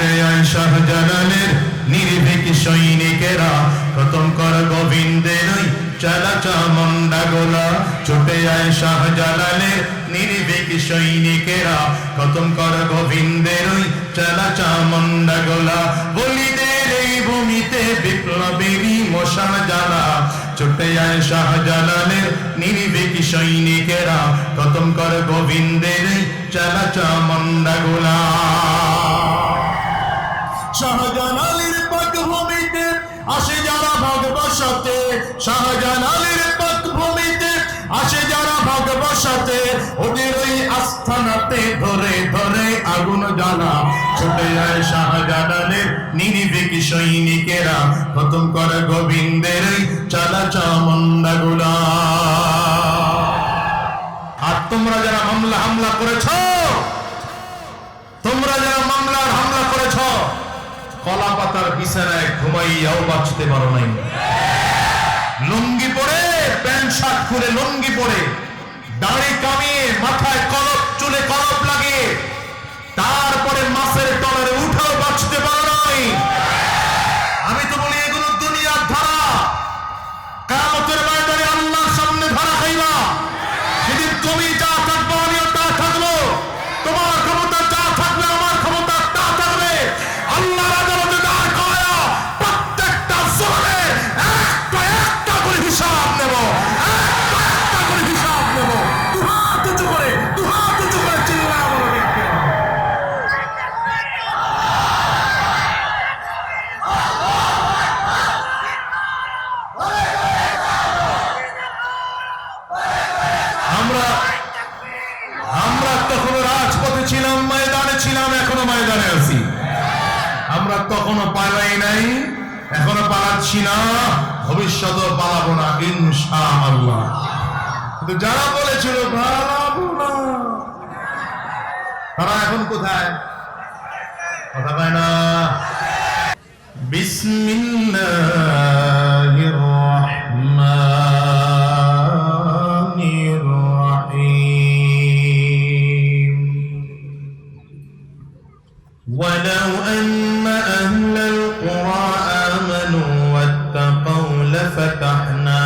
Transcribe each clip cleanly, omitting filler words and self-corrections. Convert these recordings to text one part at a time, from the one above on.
ছুটে আয় শাহজালালের নির্ভীক সৈনিকেরা, খতম কর গোবিন্দের ওই চালা চামুন্ডা গোলা। ছুটে আয় শাহজালালের নির্ভীক সৈনিকেরা, খতম কর গোবিন্দের ওই চালা চামুন্ডা গোলা। বলিদের এই ভূমিতে বিপ্লবেরই মশাল জ্বালা। ছুটে আয় শাহজালালের নির্ভীক সৈনিকেরা, খতম কর গোবিন্দের ওই চালা চামুন্ডা গোলা। শাহজালালের পাকভূমিতে আসে যারা ভাগ বসাতে, শাহজালালের পাকভূমিতে আসে যারা ভাগ বসাতে, ওদের ওই আস্থানাতে ধরে ধরে আগুন জ্বালা। ছুটে যায় শাহজালালের নির্ভীক সৈনিকেরা, খতম করে গোবিন্দের চালা চামুন্ডা গোলা। আর তোমরা যারা মামলা হামলা করেছ, তোমরা যারা মামলার হামলা করেছ, কলা পাতার বিছানায় ঘুমাইয়াও বাঁচতে পারো নাই। লুঙ্গি পরে, প্যান্ট শার্ট খুলে লুঙ্গি পরে, দাড়ি কামিয়ে, মাথায় কলপ, চুলে কলপ লাগিয়ে, তারপরে মাছের তলারে উঠেও বাঁচতে পারো নাই। আমি তো বলি এগুলো দুনিয়ার ধারা। কিয়ামতের ময়দানে আল্লাহর সামনে ধরা খাইবা। সেদিন তুমি যা থাকবো, আমিও তা থাকবো। তোমার ক্ষমতা যা থাকবে, আমার ক্ষমতা তা থাকবে। আল্লাহর আদালতে দাঁড় করায়া প্রত্যেকটা জবানের একটা একটা করে হিসাব নেব, একটা একটা করে হিসাব নেব। দুহাত উঁচু করে, দুহাত উঁচু করে চিল্লায়া বলো ঠিক কিনা? আমরা তখন রাজপথে ছিলাম, ময়দানে ছিলাম, এখনো ময়দানে আছি। আমরা তখনো পালাই নাই, এখনো পালাচ্ছি না, ভবিষ্যতেও পালাবো না ইনশাআল্লাহ। কিন্তু যারা বলেছিল পালাবো না, তারা এখন কোথায়? কথা পায় না। বিসমিল্লাহির রাহমানির রাহিম। ওয়ালাউ আন্না আহলাল কুরা আমানু ওয়াত্তাকাউ লাফাতাহনা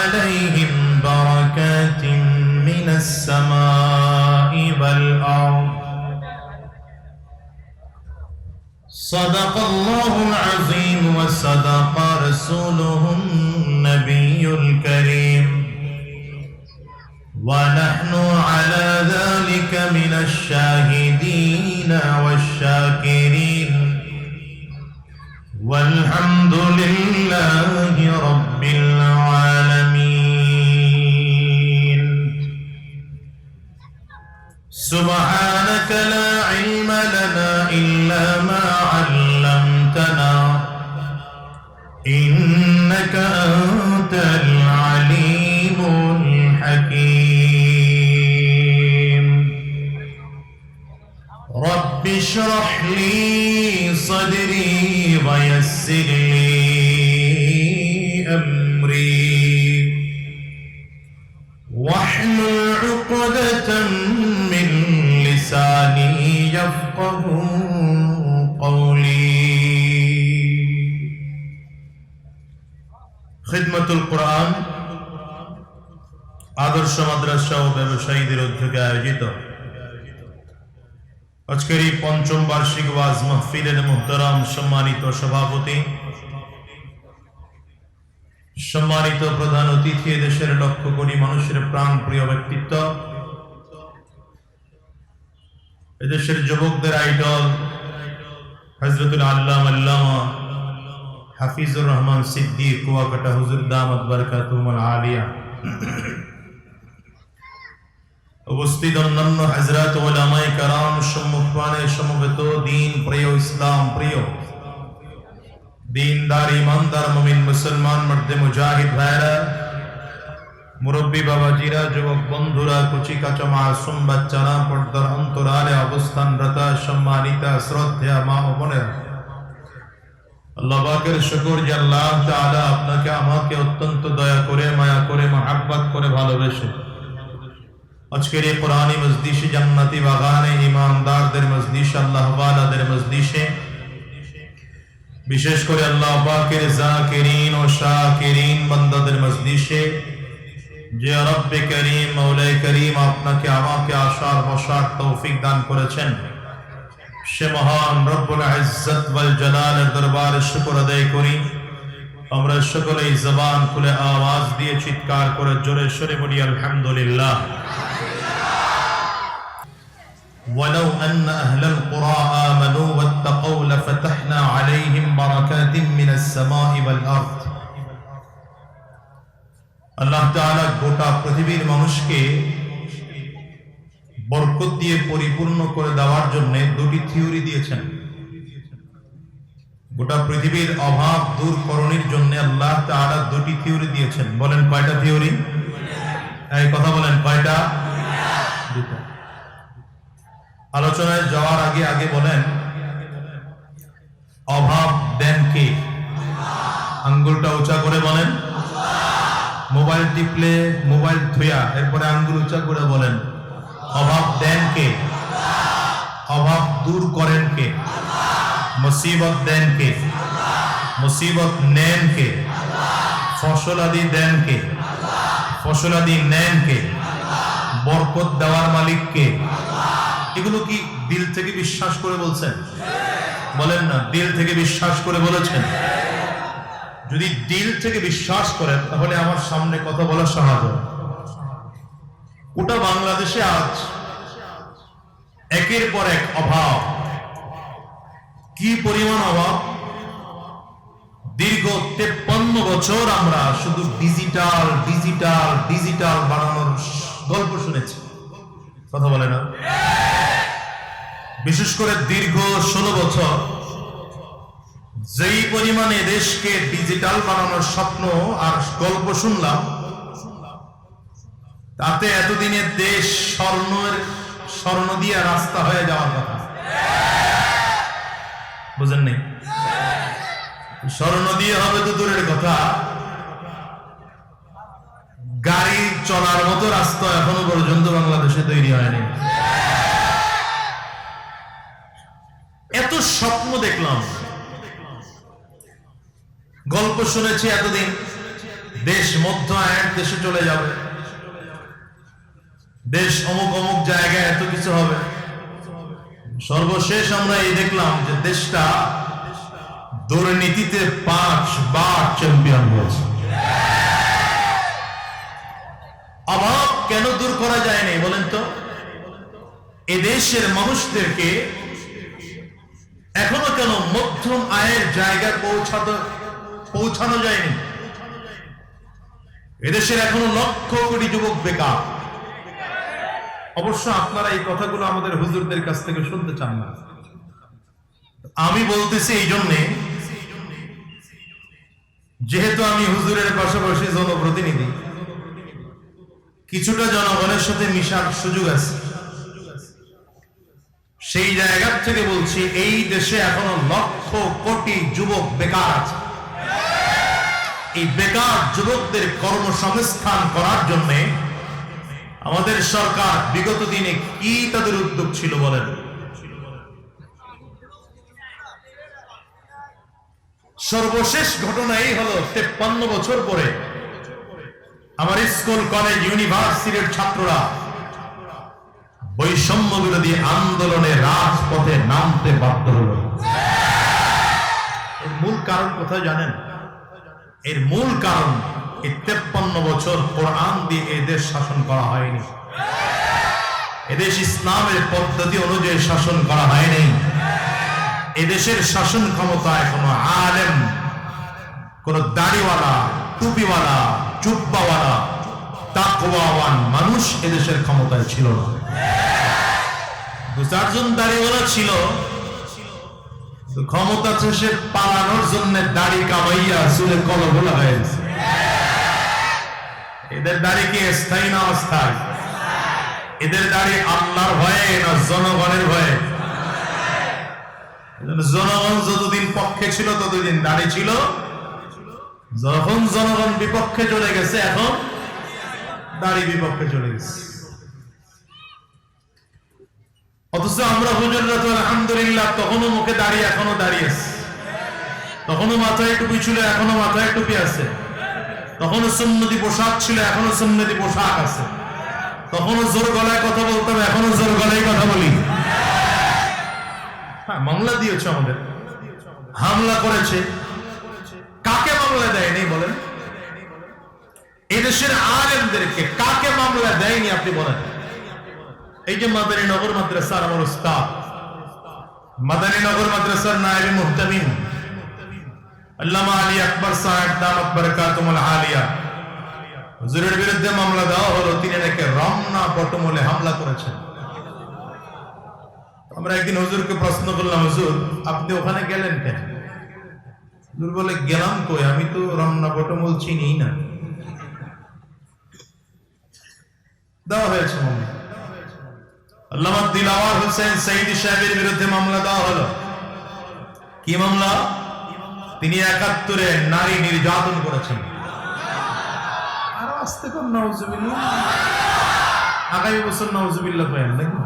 আলাইহিম বারাকাতিন মিনাস সামাই ওয়াল আরদ। সাদাকাল্লাহুল আযীম ওয়া সাদাকা রাসূলুহুন নাবিয়্যুল কারীম। ونحن على ذلك من الشاهدين والشاكرين والحمد لله رب العالمين. سبحانك لا علم لنا إلا ما علمتنا إنك أنت العليم الحكيم. رب اشرح لي صدري ويسر لي أمري واحلل عقدة من لساني يفقه قولي. খিদমতুল কোরআন আদর্শ মাদ্রাসা ও ব্যবসায়ীদের উদ্যোগে আয়োজিত আজকের এই পঞ্চম বার্ষিক ওয়াজ মাহফিলের মুহতারাম সম্মানিত সভাপতি, সম্মানিত প্রধান অতিথি, দেশের লক্ষ কোটি মানুষের প্রাণ প্রিয় ব্যক্তিত্ব, এদেশের যুবকদের আইডল হযরতুল আল্লামা হাফিজুর রহমান সিদ্দিক কুয়াকাটা হুজুর দামাত বারাকাতুহুল আলিয়া, উপস্থিত অন্যান্য হযরত উলামায়ে কেরাম, সম্মুখপানে সমবেত দিন প্রিয়, ইসলাম প্রিয়, দিনদার ইমানদার মুমিন মুসলমান মর্দে মুজাহিদ ভাইরা, মুরব্বী বাবাজিরা, যুবক বন্ধুরা, কুচি কাঁচা মাসুম বাচ্চারা, পর্দার অন্তরালে অবস্থানরত সম্মানিতা শ্রদ্ধেয়া মা ও বোনেরা, আল্লাহ পাকের শুকর যে আল্লাহ তাআলা আপনাকে আমাকে অত্যন্ত দয়া করে, মায়া করে, মহব্বত করে, ভালোবেসে আজকের এই কোরআনী মজলিসে, জান্নাতি বাগানে, ইমানদারদের মজলিসে, আল্লাহ ওয়ালাদের মজলিসে, বিশেষ করে আল্লাহ পাকের যাকিরিন ও শাকিরিন বান্দাদের মজলিসে, যে রব্বে করিম, মওলাই করিম আপনাকে আমাকে আসার বসার তৌফিক দান করেছেন, সে মহান রব্বুল ইজ্জত ওয়াল জালালের দরবারে শুকর আদায় করি। আমরা সকলেই জবান খুলে আওয়াজ দিয়ে চিৎকার করে জোরে সোরে বলি আলহামদুলিল্লাহ। ولو أن أهل القرى آمنوا واتقوا لفتحنا عليهم بركات من السماء والأرض। আল্লাহ তাআলা গোটা পৃথিবীর মানুষকে বরকত দিয়ে পরিপূর্ণ করে দেওয়ার জন্য দুটি থিওরি দিয়েছেন। গোটা পৃথিবীর অভাব দূর করণের জন্য আল্লাহ তাআলা দুটি থিওরি দিয়েছেন। বলেন কয়টা থিওরি? এই কথা বলেন কয়টা? দুটো। আলোচনায় যাওয়ার আগে বলেন, অভাব দেন কে? আঙ্গুলটা উঁচা করে বলেন। মোবাইল টিপলে মোবাইল ধুয়া এরপরে আঙ্গুল উঁচা করে বলেন, অভাব দেন কে? অভাব দূর করেন কে? মুসিবত দেন কে? মুসিবত নেন কে? ফসল আদি দেন কে? ফসল আদি নেন কে? বরকত দেওয়ার মালিক কে? এগুলো কি দিল থেকে বিশ্বাস করে বলছেন? বলেন না, দিল থেকে বিশ্বাস করে বলেছেন? যদি দিল থেকে বিশ্বাস করেন তাহলে আমার সামনে কথা বলা সহজ। গোটা বাংলাদেশে আজ একের পর এক অভাব। কি পরিমাণ অভাব! দীর্ঘ 53 বছর আমরা শুধু ডিজিটাল ডিজিটাল ডিজিটাল বানানোর গল্প শুনেছি, কথা বলে না? বিশেষ করে দীর্ঘ 16 বছর যেই পরিমাণে দেশকে ডিজিটাল বানানোর স্বপ্ন আর গল্প শুনলাম, তাতে এতদিনে দেশ স্বর্ণ দিয়ে রাস্তা হয়ে যাওয়ার কথা। বুঝেন নেই? স্বর্ণ দিয়ে হবে তো দূরের কথা, গাড়ি চলার মতো রাস্তা এখনো পর্যন্ত বাংলাদেশে তৈরি হয়নি। এত স্বপ্ন দেখলাম, গল্প শুনেছি এতদিন, দেশ মধ্য আয়ের দেশে চলে যাবে, দেশ অমুক অমুক জায়গায় এত কিছু হবে। সর্বশেষ আমরা এই দেখলাম যে দেশটা দুর্নীতিতে 5 বার চ্যাম্পিয়ন হয়েছে। অভাব কেন দূর করা যায়নি বলেন তো? এদেশের মানুষদেরকে এখনো কেন মধ্যম আয়ের জায়গায় পৌঁছানো যায়নি? এদেশের এখনো লক্ষ কোটি যুবক বেকার। অবশ্য আপনারা এই কথাগুলো আমাদের হুজুরদের কাছ থেকে শুনতে চান না। আমি বলতেছি এই জন্যে, যেহেতু আমি হুজুরের পাশাপাশি জনপ্রতিনিধি, কিছুটা জনগণের সাথে মিশার সুযোগ আছে। সেই জায়গা থেকে বলছি, এই দেশে এখনো লক্ষ কোটি যুবক বেকার আছে। এই বেকার যুবকদের কর্মসংস্থান করার জন্য আমাদের সরকার বিগত দিনে কি তাদের উদ্যোগ ছিল বলেন? সর্বশেষ ঘটনা এই হলো, 53 বছর পরে আমার স্কুল, কলেজ, ইউনিভার্সিটির ছাত্ররা বৈষম্য বিরোধী আন্দোলনে রাজপথে নামতে বাধ্য হলো। এর মূল কারণ কোথায় জানেন? এর মূল কারণ, এই 53 বছর কোরআন দিয়ে এদেশ শাসন করা হয়নি। এদেশ ইসলামের পদ্ধতি অনুযায়ী শাসন করা হয়নি। এদেশের শাসন ক্ষমতা এখনো আলেম, কোন দাড়িওয়ালা, টুপিওয়ালা, জুব্বাওয়ালা, তাকওয়াওয়ান মানুষ এদেশের ক্ষমতায় ছিল না। 2-4 জন দাড়িওয়ালা ছিল, ক্ষমতা শেষে পালানোর জন্য দাড়ি কামাইয়া চুলে কলম লাগাই দিয়েছে। এদের দাড়ি কি স্থায়ী না অস্থায়ী? এদের দাড়ি আল্লাহর ভয়ে না জনগণের ভয়ে? জনগণ যতদিন পক্ষে ছিল ততদিন দাড়ি ছিল, যখন জনগণ বিপক্ষে চলে গেছে এখন দাড়ি বিপক্ষে চলে গেছে। অথচ আমরা হুজুররা তো আলহামদুলিল্লাহ তখনও মুখে দাঁড়িয়ে এখনো দাঁড়িয়ে আছে, তখনও মাথায় টুপি ছিল এখনো মাথায় টুপি আছে, তখনও সুন্নতি পোশাক ছিল এখনো সুন্নতি পোশাক আছে, তখনও জোর গলায় কথা বলতাম এখনো জোর গলায় কথা বলি। হ্যাঁ, মামলা দিয়েছে, আমাদের হামলা করেছে, কাকে মামলা দেয়নি বলেন? এদেশের আলেমদেরকে কাকে মামলা দেয়নি আপনি বলেন? এই যে মাদারীনগর মাদ্রাসার আমার উস্তাদ, মাদারীনগর মাদ্রাসার নায়েবে মুহতামিম আল্লামা আলী আকবর সাহেব দামাত বারাকাতুহুল আলিয়া, হুজুরের বিরুদ্ধে মামলা দেওয়া হলো, তিনি নাকি রমনা বটমূলে হামলা করেছেন। আমরা একদিন হুজুরকে প্রশ্ন করলাম, হুজুর আপনি ওখানে গেলেন কেন? হুজুর বলে, গেলাম কই, আমি তো রমনা বটমূল চিনি না। দেওয়া হয়েছে মামলা। আল্লামা দিলাওয়ার হোসেন সাইদি সাহেবের বিরুদ্ধে মামলা দেওয়া হলো। কি মামলা? তিনি ৭১-এ নারী নির্যাতন করেছেন। আরো আস্তে কর, নাউজুবিল্লাহ, আগামী বছর নাউজুবিল্লাহ করেন নাকি?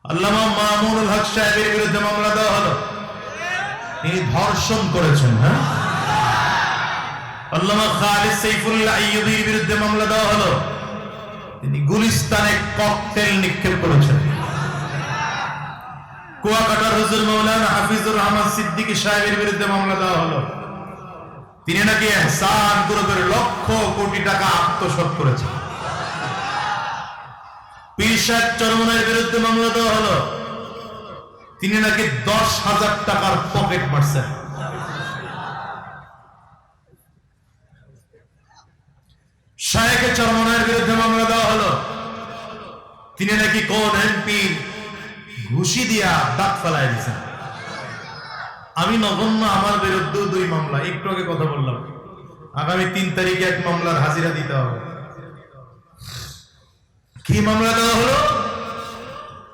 আল্লামা মামুনুল হক সাহেবের বিরুদ্ধে মামলা দেওয়া হলো, তিনি ধর্ষণ করেছেন। হ্যাঁ, আল্লামা খালিদ সাইফুল্লাহ আইয়ুবীর বিরুদ্ধে মামলা দেওয়া হলো, তিনি গুলিস্তানে ককটেল নিক্ষেপ করেছেন। কুয়াকাটার হুজুর মাওলানা হাফিজুর রহমান সিদ্দিকী সাহেবের বিরুদ্ধে মামলা দেওয়া হলো, তিনি নাকি ইহসান গ্রুপের লক্ষ কোটি টাকা আত্মসাৎ করেছেন। পীর সাহেব চরমনাইয়ের বিরুদ্ধে মামলা দেওয়া হলো, তিনি নাকি 10,000 টাকার পকেট মারছেন। শায়েখে চরমনাইয়ের বিরুদ্ধে মামলা দেওয়া হলো, তিনি নাকি কোন এমপি ঘুষি দিয়া দাঁত ফেলায় দিয়েছেন। আমি নগণ্য, আমার বিরুদ্ধে 2 মামলা, একটু আগে কথা বললাম, আগামী 3 তারিখে 1 মামলার হাজিরা দিতে হবে। কি মামলা দেওয়া হলো?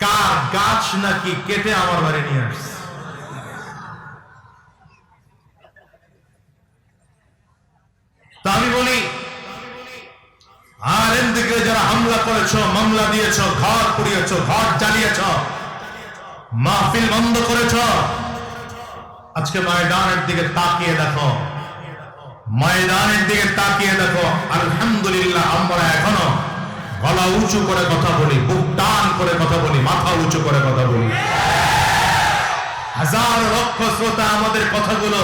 কার গাছ নাকি কেটে আমার বাড়ি নিয়ে আসছে। তা আমি বলি, আলেমদেরকে যারা হামলা করেছো, মামলা দিয়েছো, ঘর পুড়িয়েছো, ঘর জ্বালিয়েছো, মাহফিল বন্ধ করেছো, আজকে ময়দানের দিকে তাকিয়ে দেখো, ময়দানের দিকে তাকিয়ে দেখো। আলহামদুলিল্লাহ, আমরা এখনো গলা উঁচু করে কথা বলি, বুক টান করে কথা বলি, মাথা উঁচু করে কথা বলি। হাজার লক্ষ শ্রোতা আমাদের কথাগুলো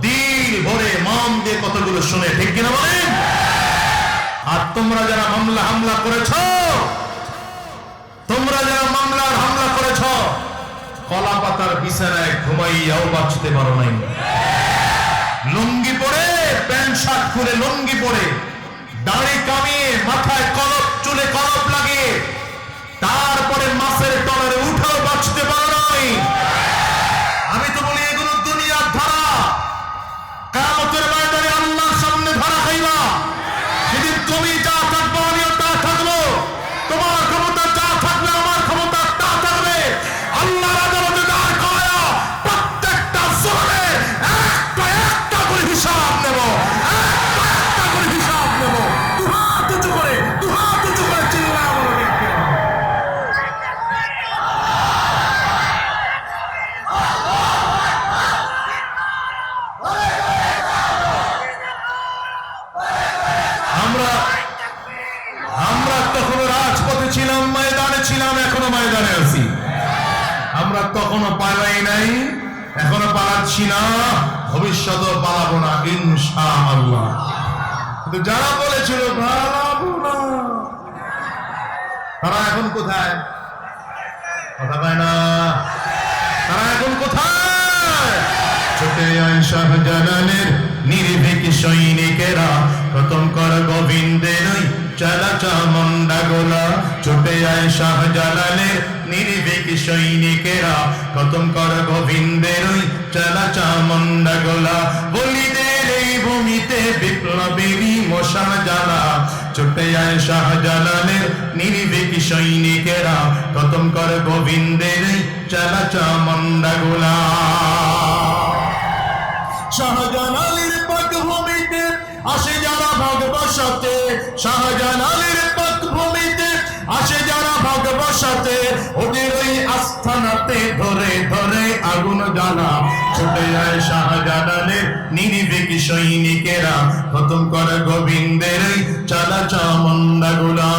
দিল ভরে মন দিয়ে কথাগুলো শুনে, ঠিক কিনা বলেন? আর তোমরা যারা মামলা হামলা করেছ, তোমরা যারা মামলার হামলা করেছ, কলা পাতার বিছানায় ঘুমাইয়াও বাঁচতে পারো নাই। লুঙ্গি পরে, প্যান্ট শার্ট খুলে লুঙ্গি পরে, দাড়ি কামিয়ে, মাথায় কলপ, চুলে কলপ লাগিয়ে, তারপরে মাছের টলারে উঠেও বাঁচতে পারো নাই। আমি তো বলি, এগুলো দুনিয়ার ধারা। কিয়ামতের ময়দানে আল্লাহর সামনে ধরা খাইবা। সেদিন তুমি যা থাকবো, আমিও তা থাকবো, তোমার ক্ষমতা যা থাকবে, আমার ক্ষমতা তা থাকবে। আল্লাহর আদালতে দাঁড় করায়া প্রত্যেকটা জোরে একটা একটা করে হিসাব নেব, একটা একটা করে হিসাব নেব। দুহাত উঁচু করে, দুহাত উঁচু করে চিল্লা বলো, ঠিক কিনা? আমরা তখনো রাজপথে ছিলাম, ময়দানে ছিলাম, এখনো ময়দানে আছি। আমরা তখনো পালাই নাই, এখনো পালাচ্ছি না, ভবিষ্যতেও পালাবো না ইনশাআল্লাহ। কিন্তু যারা বলেছিল পালাবো না, তারা এখন কোথায়? কথা পায় না। তারা এখন কোথায়? ছুটে আয় শাহজালালের নির্ভীক সৈনিকেরা, খতম কর গোবিন্দের ওই চালা চামুন্ডা গোলা। ছুটে আয় শাহজালালের নির্ভীক সৈনিকেরা, খতম কর গোবিন্দের ওই চালা চামুন্ডা গোলা। বলিদের এই ভূমিতে বিপ্লবেরই মশাল জ্বালা। ছুটে আয় শাহজালালের নির্ভীক সৈনিকেরা, খতম কর গোবিন্দের ওই চালা চামুন্ডা গোলা। শাহজালালের পাকভূমিতে আসে যারা ভাগ বসাতে, শাহজালালের পাকভূমিতে আসে যারা আস্থানাতে ধরে ধরে আগুন জ্বালা, ছুটে যায় শাহজালালের নির্ভীক সৈনিকেরা, খতম করে গোবিন্দের চালা চামুন্ডা গুলা।